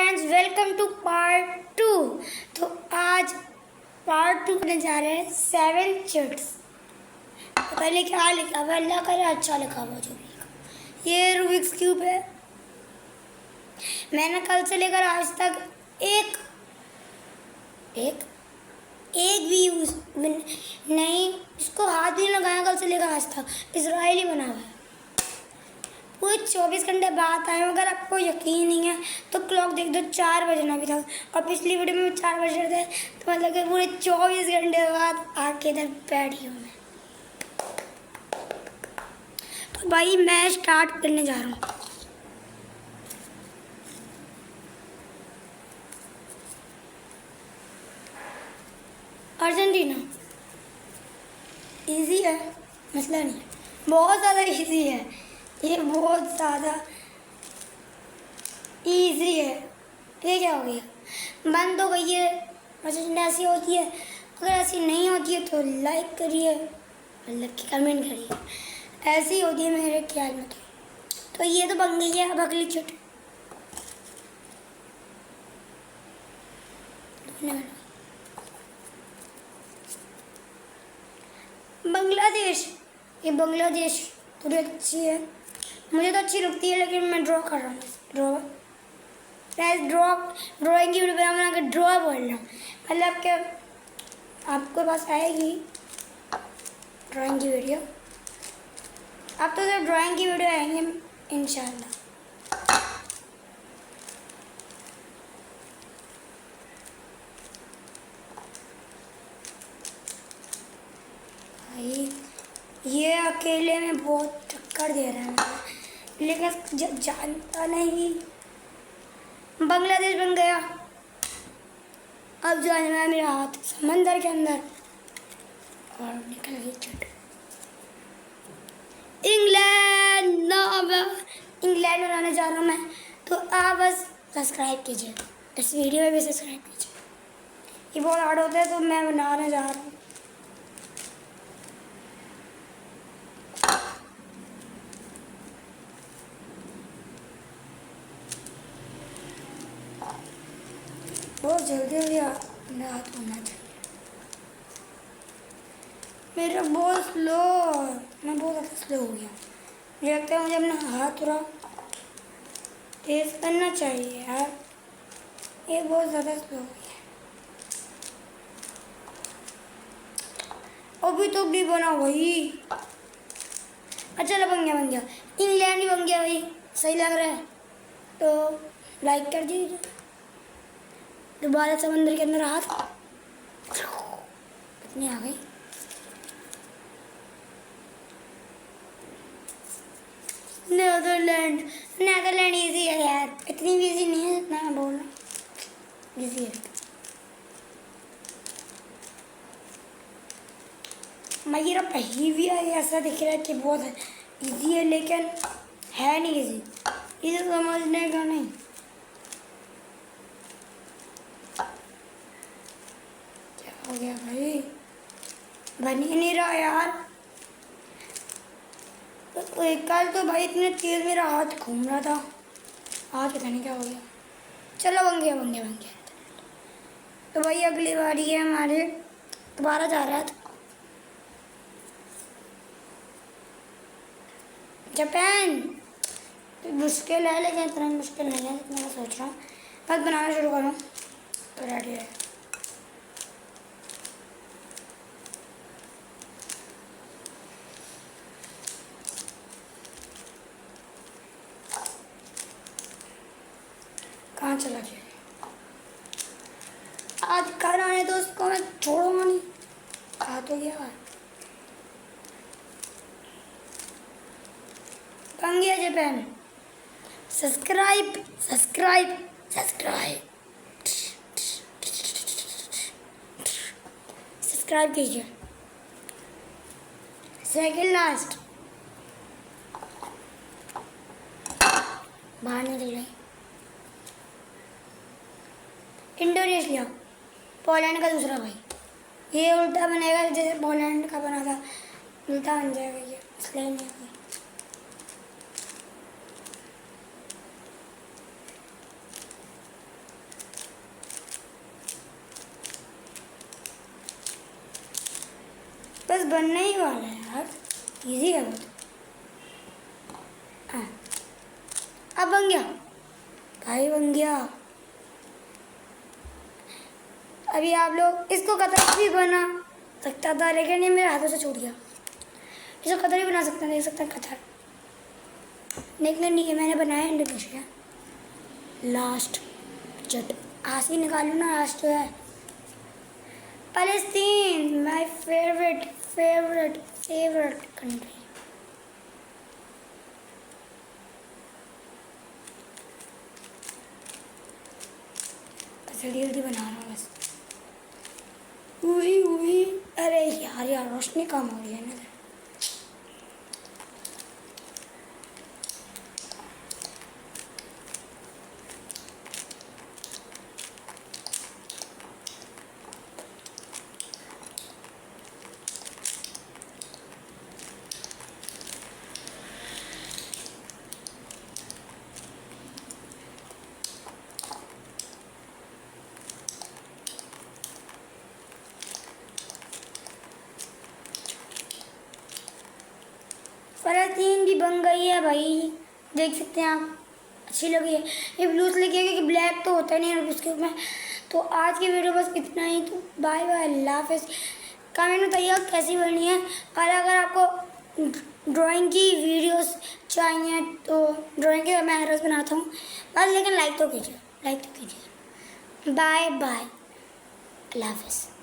Friends, welcome two part 2। तो आज part 2 करने जा रहे हैं 7 चिट्स। तो पहले क्या लिखा हुआ, अल्लाह करे अच्छा लिखा हुआ जो भी लिखा। ये रूबिक्स क्यूब है। मैंने कल से लेकर आज तक एक भी यूज नहीं, इसको हाथ नहीं लगाया कल से लेकर आज तक। इजरायली बना हुआ है। पूरे 24 घंटे बाद आए। अगर आपको यकीन नहीं है तो क्लॉक देख दो, 4 बजना भी था और पिछली वीडियो में 4 बज रहे थे, तो मतलब कि पूरे 24 घंटे बाद आके इधर बैठी हूँ मैं। तो भाई मैं स्टार्ट करने जा रहा हूँ। अर्जेंटीना इजी है, मसला नहीं है, बहुत ज़्यादा इजी है। ये बहुत ज़्यादा इजी है। ये क्या हो गया, बंद हो गई है। अर्जेंटीना ऐसी होती है, अगर ऐसी नहीं होती है तो लाइक करिए, मतलब कि कमेंट करिए। ऐसी होती है मेरे ख्याल में। तो ये तो बन गई है। अब अगली चिट बांग्लादेश। ये बांग्लादेश थोड़ी अच्छी है, मुझे तो अच्छी लगती है, लेकिन मैं ड्रॉ कर रहा हूँ। ड्राइंग की वीडियो बना कर ड्रॉ बोल रहा हूँ, मतलब कि आपके पास आएगी ड्राइंग की वीडियो। अब तो सिर्फ ड्राइंग की वीडियो आएंगे इंशाल्लाह। भाई ये अकेले में बहुत टक्कर दे रहा है मुझे, लेकिन जब जानता नहीं। बांग्लादेश बन गया। अब जाने में मेरा हाथ समंदर के अंदर और निकल गई चिट। इंग्लैंड इंग्लैंड बनाने जा रहा हूँ मैं। तो आप बस सब्सक्राइब कीजिए, इस वीडियो में भी सब्सक्राइब कीजिए। ये बहुत हार्ड होता है, तो मैं बनाने जा रहा हूँ। बहुत जल्दी मेरा हाथ होना चाहिए। मेरा बहुत स्लो, मैं बहुत ज़्यादा स्लो हो गया। मुझे लगता है मुझे अपना हाथ थोड़ा तेज करना चाहिए यार। ये बहुत ज़्यादा स्लो हो गया। अभी तो भी बना भाई। अच्छा बन गया। इंग्लैंड ही बन गया भाई, सही लग रहा है तो लाइक कर दीजिए। दोबारा समंदर के अंदर हाथ कितनी आ गई। नेदरलैंड इजी है यार, इतनी भी इजी नहीं है जितना मैं बोल रहा हूँ। इजी है। मेरा पहली भी ऐसा दिख रहा है कि बहुत इजी है, लेकिन है नहीं इजी। इसे समझने का नहीं। क्या हो गया भाई, बन ही नहीं रहा यार। तो कल तो भाई इतने तेज मेरा हाथ घूम रहा था, आज पता नहीं क्या हो गया। चलो बन गया। तो भाई अगली बारी है हमारे, दोबारा जा रहा था जापान। तो मुश्किल है, लेकिन इतना मुश्किल नहीं है जितना मैं सोच रहा हूँ। बस बनाना शुरू करूँ तो रेडी है। कहाँ चला गया आज घर आने, तो उसको मैं छोड़ूंगा नहीं। खा तो गया बन गया जापान। सब्सक्राइब कीजिए। सेकंड लास्ट बाहर निकल गई। इंडोनेशिया, पोलैंड का दूसरा भाई। ये उल्टा बनेगा जैसे पोलैंड का बना था, उल्टा बन जाएगा ये, इसलिए नहीं होगा। बनने ही वाला है यार, इजी है बहुत। हाँ अब बन गया भाई, बन गया। अभी आप लोग इसको कतरी भी बना सकता था, लेकिन ये मेरे हाथों से छूट गया। इसको कतरी बना सकते हैं, देख सकते हैं कतर, लेकिन नहीं, मैंने बनाया इंडोनेशिया। लास्ट जट आसी निकालू ना, लास्ट जो है Palestine, my favourite favourite favourite country. जल्दी जल्दी बना रहा हूँ बस। उई अरे यार रोशनी कम हो रही है ना। फलस्तीन भी बन गई है भाई, देख सकते हैं आप, अच्छी लगी है। ये ब्लू इसलिए किया क्योंकि ब्लैक तो होता नहीं है उसके में। तो आज की वीडियो बस इतना ही, तो बाय बाय, अल्लाह हाफ़िज़। कमेंट में बताइए कैसी बनी है, और अगर आपको ड्राइंग की वीडियोस चाहिए तो ड्राइंग के मैं हर रोज़ बनाता हूँ बस, लेकिन लाइक तो कीजिए, लाइक तो कीजिए। बाय बाय, अल्लाह हाफ़िज़।